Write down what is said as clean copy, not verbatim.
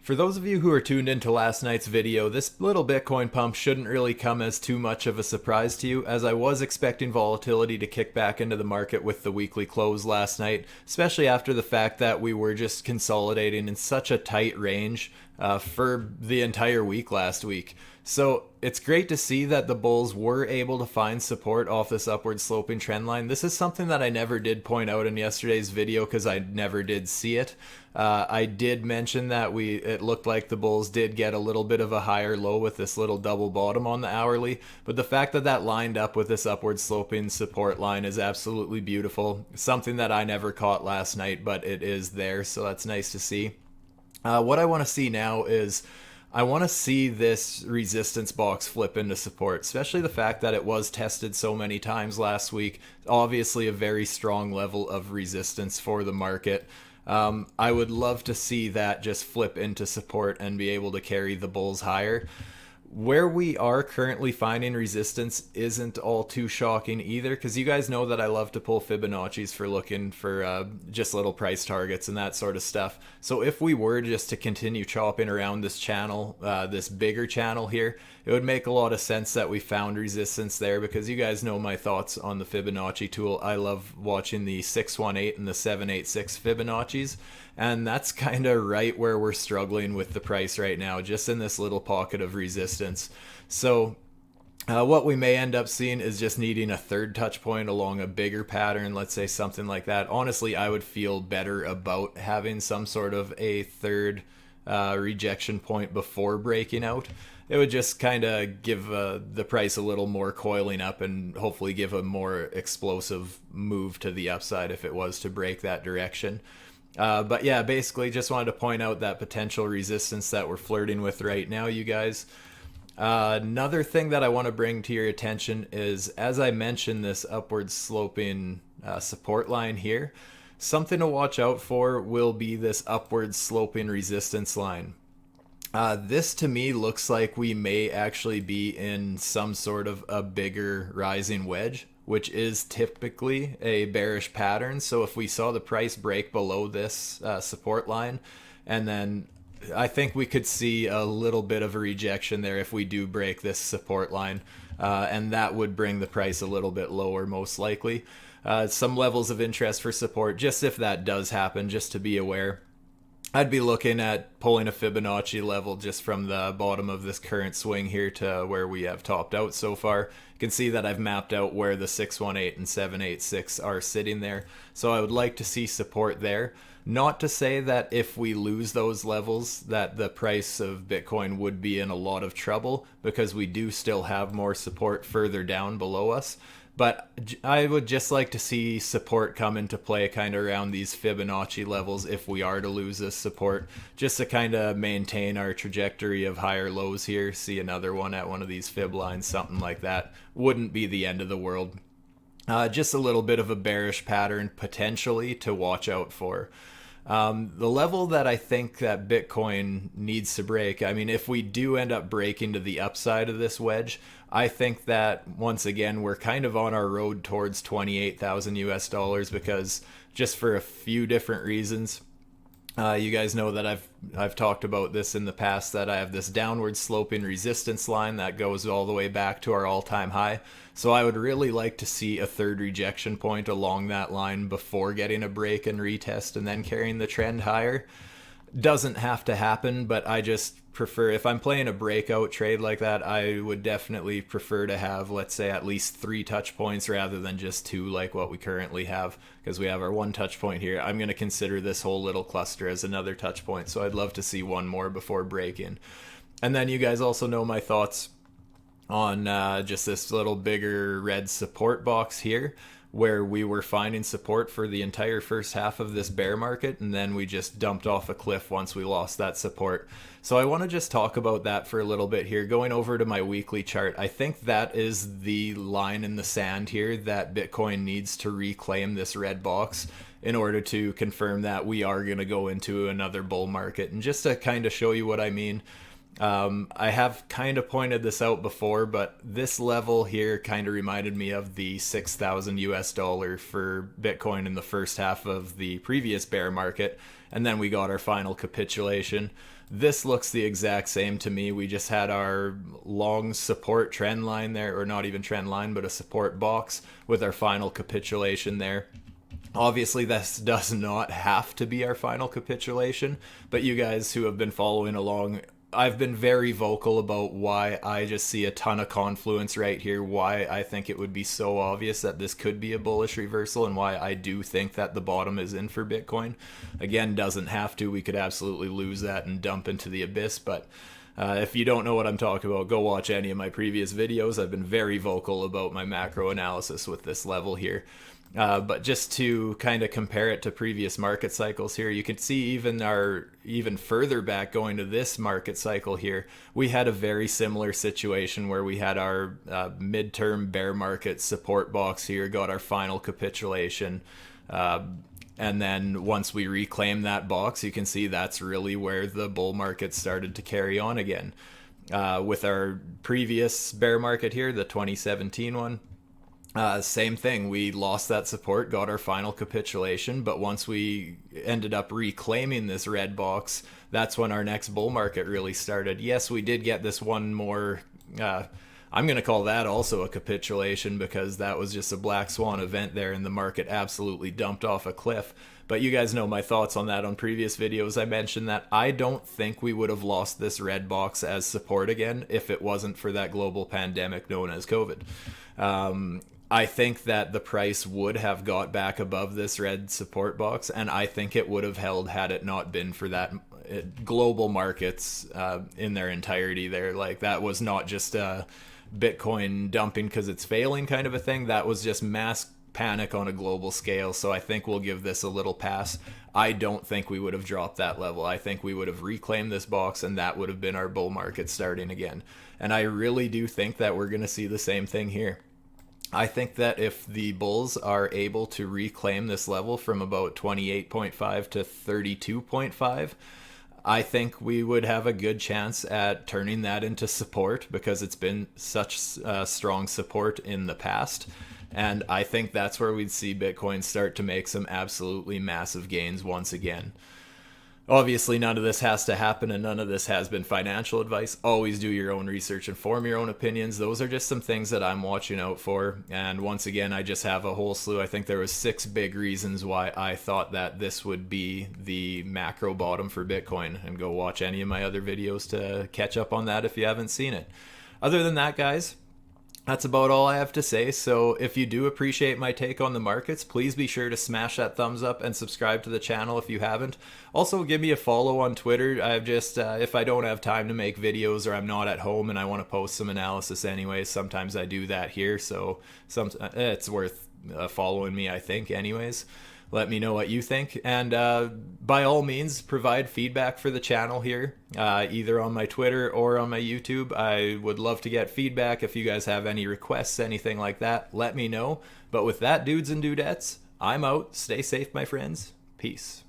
For those of you who are tuned into last night's video, this little Bitcoin pump shouldn't really come as too much of a surprise to you, as I was expecting volatility to kick back into the market with the weekly close last night, especially after the fact that we were just consolidating in such a tight range for the entire week last week. So it's great to see that the bulls were able to find support off this upward sloping trend line. This is something that I never did point out in yesterday's video because I never did see it. I did mention that it looked like the bulls did get a little bit of a higher low with this little double bottom on the hourly, but the fact that that lined up with this upward sloping support line is absolutely beautiful. Something that I never caught last night, but it is there, so that's nice to see. What I want to see now is I want to see this resistance box flip into support, especially the fact that it was tested so many times last week. Obviously a very strong level of resistance for the market. I would love to see that just flip into support and be able to carry the bulls higher. Where we are currently finding resistance isn't all too shocking either, because you guys know that I love to pull Fibonacci's for looking for just little price targets and that sort of stuff. So if we were just to continue chopping around this channel, this bigger channel here, it would make a lot of sense that we found resistance there, because you guys know my thoughts on the Fibonacci tool. I love watching the 618 and the 786 Fibonacci's. And that's kind of right where we're struggling with the price right now, just in this little pocket of resistance. So what we may end up seeing is just needing a third touch point along a bigger pattern, let's say something like that. Honestly, I would feel better about having some sort of a third rejection point before breaking out. It would just kind of give the price a little more coiling up and hopefully give a more explosive move to the upside if it was to break that direction. But yeah, basically just wanted to point out that potential resistance that we're flirting with right now, you guys. Another thing that I want to bring to your attention is, as I mentioned, this upward sloping support line here. Something to watch out for will be this upward sloping resistance line. This to me looks like we may actually be in some sort of a bigger rising wedge, which is typically a bearish pattern. So if we saw the price break below this support line, and then I think we could see a little bit of a rejection there if we do break this support line, and that would bring the price a little bit lower most likely. Some levels of interest for support, just if that does happen, just to be aware. I'd be looking at pulling a Fibonacci level just from the bottom of this current swing here to where we have topped out so far. You can see that I've mapped out where the 618 and 786 are sitting there. So I would like to see support there. Not to say that if we lose those levels that the price of Bitcoin would be in a lot of trouble, because we do still have more support further down below us. But I would just like to see support come into play kind of around these Fibonacci levels if we are to lose this support, just to kind of maintain our trajectory of higher lows here. See another one at one of these Fib lines, something like that. Wouldn't be the end of the world. Just a little bit of a bearish pattern potentially to watch out for. The level that I think that Bitcoin needs to break, I mean, if we do end up breaking to the upside of this wedge, I think that once again we're kind of on our road towards 28,000 US dollars, because just for a few different reasons. You guys know that I've talked about this in the past, that I have this downward sloping resistance line that goes all the way back to our all-time high. So I would really like to see a third rejection point along that line before getting a break and retest and then carrying the trend higher. Doesn't have to happen, but I just prefer, if I'm playing a breakout trade like that, I would definitely prefer to have, let's say, at least 3 touch points rather than just 2 like what we currently have, because we have our 1 touch point here. I'm going to consider this whole little cluster as another touch point, so I'd love to see 1 more before breaking. And then you guys also know my thoughts on just this little bigger red support box here, where we were finding support for the entire first half of this bear market, and then we just dumped off a cliff once we lost that support. So I want to just talk about that for a little bit here. Going over to my weekly chart, I think that is the line in the sand here that Bitcoin needs to reclaim this red box in order to confirm that we are going to go into another bull market. And just to kind of show you what I mean, I have kind of pointed this out before, but this level here kind of reminded me of the 6,000 US dollar for Bitcoin in the first half of the previous bear market, and then we got our final capitulation. This looks the exact same to me. We just had our long support trend line there, or not even trend line, but a support box with our final capitulation there. Obviously, this does not have to be our final capitulation, but you guys who have been following along, I've been very vocal about why I just see a ton of confluence right here, why I think it would be so obvious that this could be a bullish reversal, and why I do think that the bottom is in for Bitcoin. Again, doesn't have to. We could absolutely lose that and dump into the abyss, but if you don't know what I'm talking about, go watch any of my previous videos. I've been very vocal about my macro analysis with this level here. But just to kind of compare it to previous market cycles here, you can see even further back going to this market cycle here, we had a very similar situation where we had our midterm bear market support box here, got our final capitulation. And then once we reclaim that box, you can see that's really where the bull market started to carry on again. With our previous bear market here, the 2017 one, same thing. We lost that support, got our final capitulation, but once we ended up reclaiming this red box, that's when our next bull market really started. Yes, we did get this one more, I'm going to call that also a capitulation, because that was just a black swan event there and the market absolutely dumped off a cliff. But you guys know my thoughts on that on previous videos. I mentioned that I don't think we would have lost this red box as support again if it wasn't for that global pandemic known as COVID. I think that the price would have got back above this red support box, and I think it would have held had it not been for that global markets in their entirety there. Like, that was not just Bitcoin dumping because it's failing kind of a thing. That was just mass panic on a global scale. So I think we'll give this a little pass. I don't think we would have dropped that level. I think we would have reclaimed this box, and that would have been our bull market starting again. And I really do think that we're going to see the same thing here. I think that if the bulls are able to reclaim this level from about 28.5 to 32.5, I think we would have a good chance at turning that into support, because it's been such strong support in the past. And I think that's where we'd see Bitcoin start to make some absolutely massive gains once again. Obviously, none of this has to happen, and none of this has been financial advice. Always do your own research and form your own opinions. Those are just some things that I'm watching out for. And once again, I just have a whole slew. I think there was 6 big reasons why I thought that this would be the macro bottom for Bitcoin. And go watch any of my other videos to catch up on that if you haven't seen it. Other than that, guys, that's about all I have to say. So if you do appreciate my take on the markets, please be sure to smash that thumbs up and subscribe to the channel if you haven't. Also, give me a follow on Twitter. I've just, if I don't have time to make videos or I'm not at home and I want to post some analysis anyways, sometimes I do that here. So it's worth following me, I think, anyways. Let me know what you think, and by all means, provide feedback for the channel here, either on my Twitter or on my YouTube. I would love to get feedback. If you guys have any requests, anything like that, let me know. But with that, dudes and dudettes, I'm out. Stay safe, my friends. Peace.